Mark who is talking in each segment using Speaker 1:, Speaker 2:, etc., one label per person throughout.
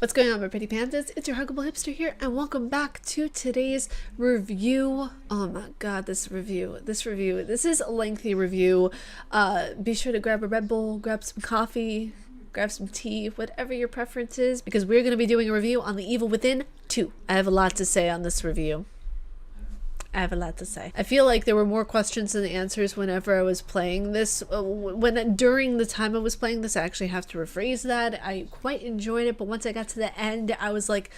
Speaker 1: What's going on, my pretty pandas? It's your Huggable Hipster here, and welcome back to today's review. Oh my god, this is a lengthy review. Be sure to grab a Red Bull, grab some coffee, grab some tea, whatever your preference is, because we're going to be doing a review on The Evil Within 2. I have a lot to say on this review. I feel like there were more questions than answers whenever I was playing this. During the time I was playing this, I actually have to rephrase that. I quite enjoyed it, but once I got to the end, I was like,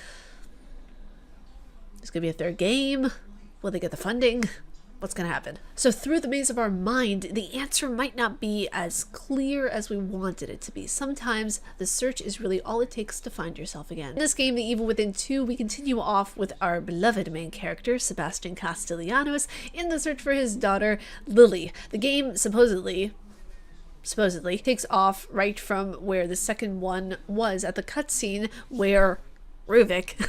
Speaker 1: there's gonna be a third game. Will they get the funding? What's gonna happen? So through the maze of our mind, the answer might not be as clear as we wanted it to be. Sometimes the search is really all it takes to find yourself again. In this game, The Evil Within 2, we continue off with our beloved main character, Sebastian Castellanos, in the search for his daughter, Lily. The game supposedly takes off right from where the second one was, at the cutscene where Ruvik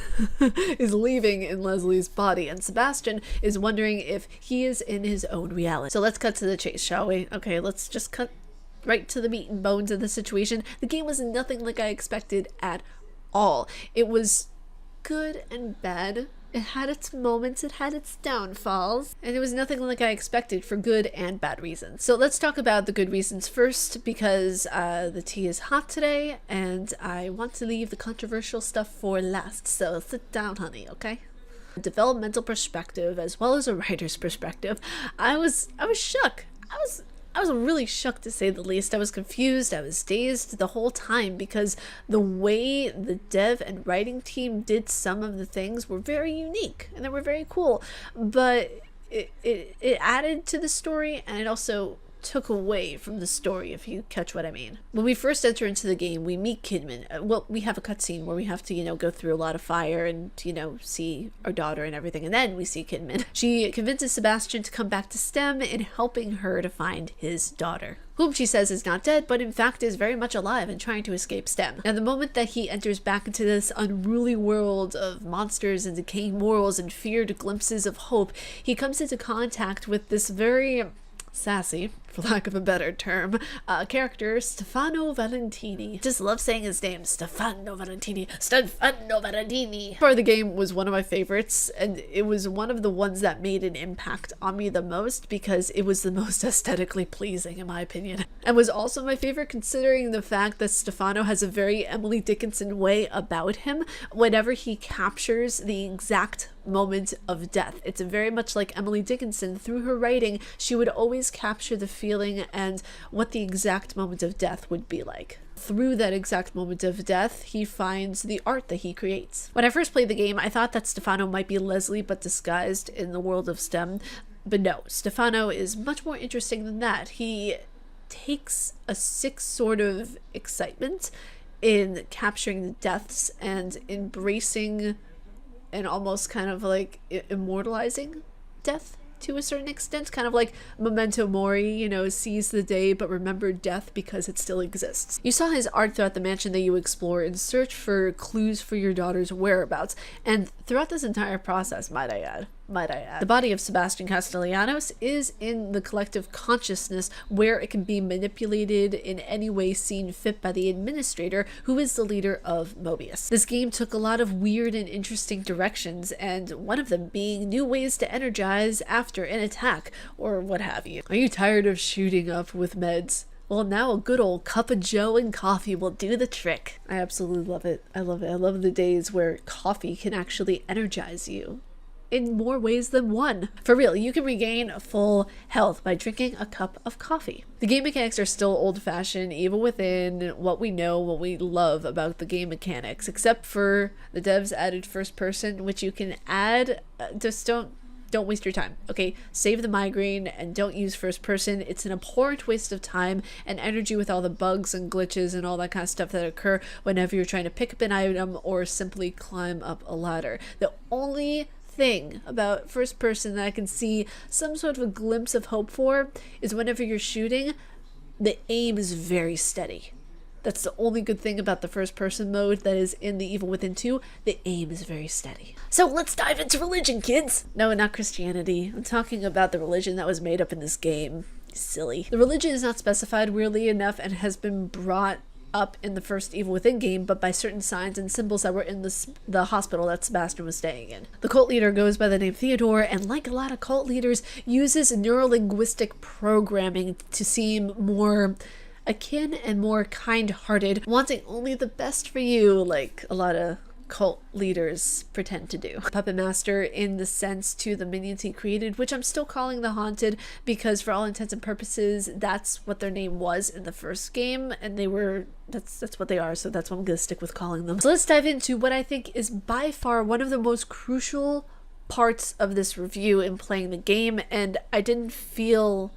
Speaker 1: is leaving in Leslie's body, and Sebastian is wondering if he is in his own reality. So let's cut to the chase, shall we? Okay, let's just cut right to the meat and bones of the situation. The game was nothing like I expected at all. It was good and bad. It had its moments, it had its downfalls, and it was nothing like I expected for good and bad reasons. So let's talk about the good reasons first, because the tea is hot today, and I want to leave the controversial stuff for last. So sit down, honey, okay? A developmental perspective, as well as a writer's perspective, I was shook. I was really shook, to say the least. I was confused, I was dazed the whole time, because the way the dev and writing team did some of the things were very unique and they were very cool, but it added to the story, and it also took away from the story, if you catch what I mean. When we first enter into the game, we meet Kidman. Well, we have a cutscene where we have to, go through a lot of fire and, see our daughter and everything, and then we see Kidman. She convinces Sebastian to come back to STEM in helping her to find his daughter, whom she says is not dead, but in fact is very much alive and trying to escape STEM. Now, the moment that he enters back into this unruly world of monsters and decaying morals and feared glimpses of hope, he comes into contact with this very sassy, for lack of a better term, character, Stefano Valentini. Just love saying his name, Stefano Valentini. Part of the game was one of my favorites, and it was one of the ones that made an impact on me the most, because it was the most aesthetically pleasing, in my opinion, and was also my favorite considering the fact that Stefano has a very Emily Dickinson way about him whenever he captures the exact moment of death. It's very much like Emily Dickinson. Through her writing, she would always capture the feeling and what the exact moment of death would be like. Through that exact moment of death, he finds the art that he creates. When I first played the game, I thought that Stefano might be Leslie, but disguised in the world of STEM. But no, Stefano is much more interesting than that. He takes a sick sort of excitement in capturing the deaths and embracing and almost kind of like immortalizing death to a certain extent, kind of like Memento Mori, seize the day but remember death because it still exists. You saw his art throughout the mansion that you explore in search for clues for your daughter's whereabouts, and throughout this entire process, might I add, the body of Sebastian Castellanos is in the collective consciousness, where it can be manipulated in any way seen fit by the administrator, who is the leader of Mobius. This game took a lot of weird and interesting directions, and one of them being new ways to energize after an attack, or what have you. Are you tired of shooting up with meds? Well, now a good old cup of joe and coffee will do the trick. I absolutely love it. I love it. I love the days where coffee can actually energize you in more ways than one. For real, you can regain full health by drinking a cup of coffee. The game mechanics are still old-fashioned, even within what we know, what we love about the game mechanics, except for the devs added first person, which you can add. Just don't waste your time, okay? Save the migraine and don't use first person. It's an abhorrent waste of time and energy with all the bugs and glitches and all that kind of stuff that occur whenever you're trying to pick up an item or simply climb up a ladder. The only thing about first person that I can see some sort of a glimpse of hope for is whenever you're shooting, the aim is very steady. That's the only good thing about the first person mode that is in The Evil Within 2. The aim is very steady. So let's dive into religion, kids! No, not Christianity. I'm talking about the religion that was made up in this game. Silly. The religion is not specified, weirdly enough, and has been brought up in the first Evil Within game, but by certain signs and symbols that were in the hospital that Sebastian was staying in. The cult leader goes by the name Theodore, and like a lot of cult leaders, uses neurolinguistic programming to seem more akin and more kind-hearted, wanting only the best for you, like a lot of cult leaders pretend to do. Puppet Master in the sense to the minions he created, which I'm still calling the Haunted because for all intents and purposes that's what their name was in the first game, and they were that's what they are, so that's what I'm gonna stick with calling them. So let's dive into what I think is by far one of the most crucial parts of this review in playing the game, and I didn't feel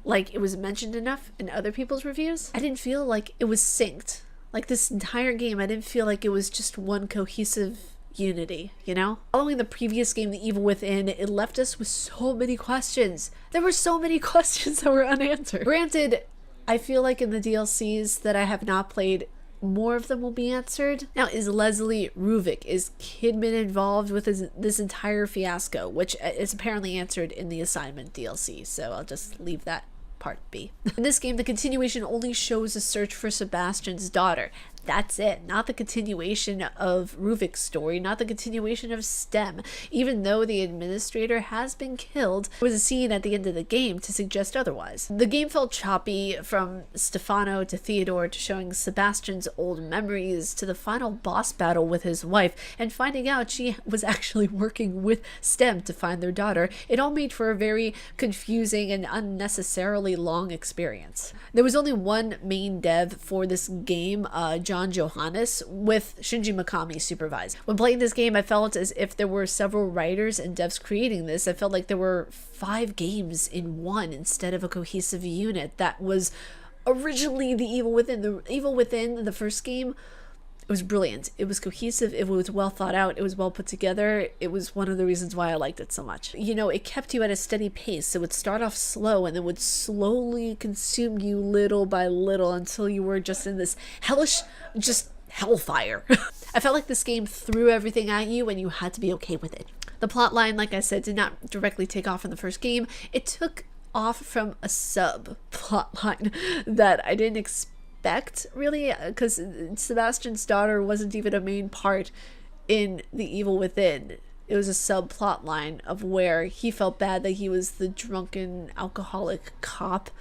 Speaker 1: like it was mentioned enough in other people's reviews. I didn't feel like it was synced. Like this entire game, I didn't feel like it was just one cohesive unity, you know? Following the previous game, The Evil Within, it left us with so many questions. There were so many questions that were unanswered. Granted, I feel like in the DLCs that I have not played, more of them will be answered. Now, is Leslie Ruvik, is Kidman involved with this entire fiasco, which is apparently answered in the Assignment DLC, so I'll just leave that part B. In this game, the continuation only shows a search for Sebastian's daughter. That's it. Not the continuation of Ruvik's story, not the continuation of STEM. Even though the administrator has been killed, there was a scene at the end of the game to suggest otherwise. The game felt choppy, from Stefano to Theodore to showing Sebastian's old memories to the final boss battle with his wife and finding out she was actually working with STEM to find their daughter. It all made for a very confusing and unnecessarily long experience. There was only one main dev for this game, John Johannes, with Shinji Mikami supervised. When playing this game, I felt as if there were several writers and devs creating this. I felt like there were 5 games in one instead of a cohesive unit that was originally The Evil Within. The Evil Within, the first game, it was brilliant. It was cohesive. It was well thought out. It was well put together. It was one of the reasons why I liked it so much. You know, it kept you at a steady pace. It would start off slow and then would slowly consume you little by little until you were just in this hellish, just hellfire. I felt like this game threw everything at you and you had to be okay with it. The plot line, like I said, did not directly take off in the first game. It took off from a sub plot line that I didn't expect really, because Sebastian's daughter wasn't even a main part in The Evil Within. It was a subplot line of where he felt bad that he was the drunken alcoholic cop,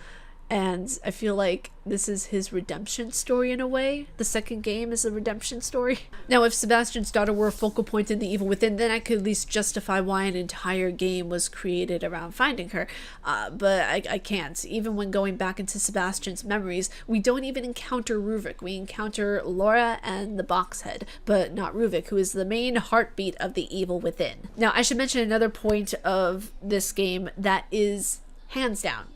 Speaker 1: and I feel like this is his redemption story in a way. The second game is a redemption story. Now, if Sebastian's daughter were a focal point in The Evil Within, then I could at least justify why an entire game was created around finding her. But I can't. Even when going back into Sebastian's memories, we don't even encounter Ruvik. We encounter Laura and the Boxhead, but not Ruvik, who is the main heartbeat of The Evil Within. Now, I should mention another point of this game that is hands down,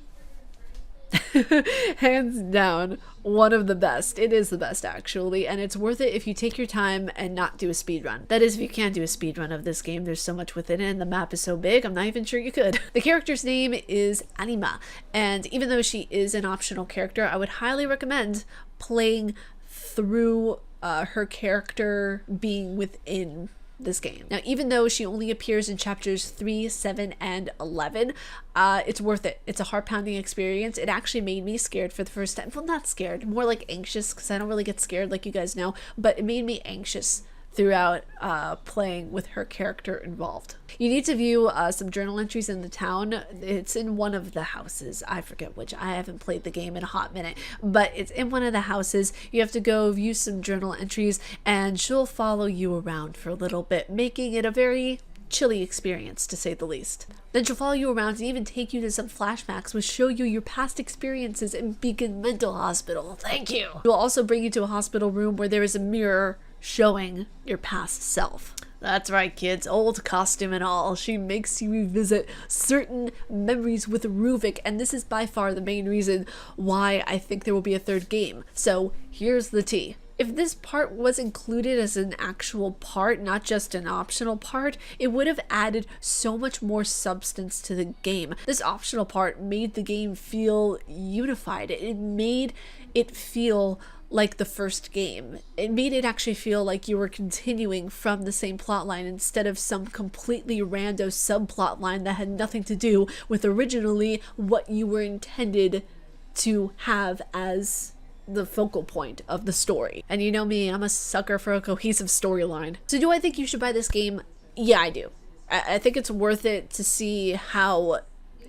Speaker 1: hands down, one of the best. It is the best, actually, and it's worth it if you take your time and not do a speed run. That is, if you can't do a speed run of this game. There's so much within it and the map is so big, I'm not even sure you could. The character's name is Anima, and even though she is an optional character, I would highly recommend playing through her character being within this game. Now, even though she only appears in chapters 3, 7, and 11, it's worth it. It's a heart-pounding experience. It actually made me scared for the first time. Well, not scared, more like anxious, because I don't really get scared like you guys know, but it made me anxious throughout playing with her character involved. You need to view some journal entries in the town. It's in one of the houses. I forget which. I haven't played the game in a hot minute, but it's in one of the houses. You have to go view some journal entries and she'll follow you around for a little bit, making it a very chilly experience, to say the least. Then she'll follow you around and even take you to some flashbacks which show you your past experiences in Beacon Mental Hospital. Thank you. She'll also bring you to a hospital room where there is a mirror showing your past self. That's right, kids, old costume and all. She makes you revisit certain memories with Ruvik, and this is by far the main reason why I think there will be a third game. So here's the tea. If this part was included as an actual part, not just an optional part, it would have added so much more substance to the game. This optional part made the game feel unified. It made it feel like the first game. It made it actually feel like you were continuing from the same plotline instead of some completely rando subplot line that had nothing to do with originally what you were intended to have as the focal point of the story. And you know me, I'm a sucker for a cohesive storyline. So do I think you should buy this game? Yeah, I do. I think it's worth it to see how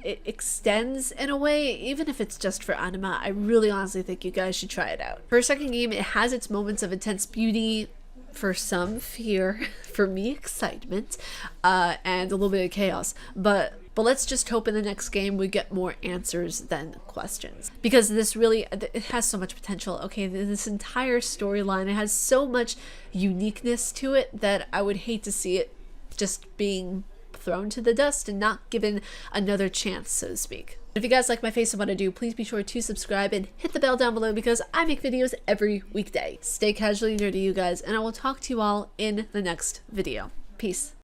Speaker 1: it extends in a way, even if it's just for anima. I really honestly think you guys should try it out. For a second game, it has its moments of intense beauty, for some fear, for me excitement, and a little bit of chaos. But let's just hope in the next game we get more answers than questions, because this really, it has so much potential. Okay, this entire storyline, it has so much uniqueness to it that I would hate to see it just being thrown to the dust and not given another chance, so to speak. If you guys like my face and what I do, please be sure to subscribe and hit the bell down below, because I make videos every weekday. Stay casually nerdy, you guys, and I will talk to you all in the next video. Peace.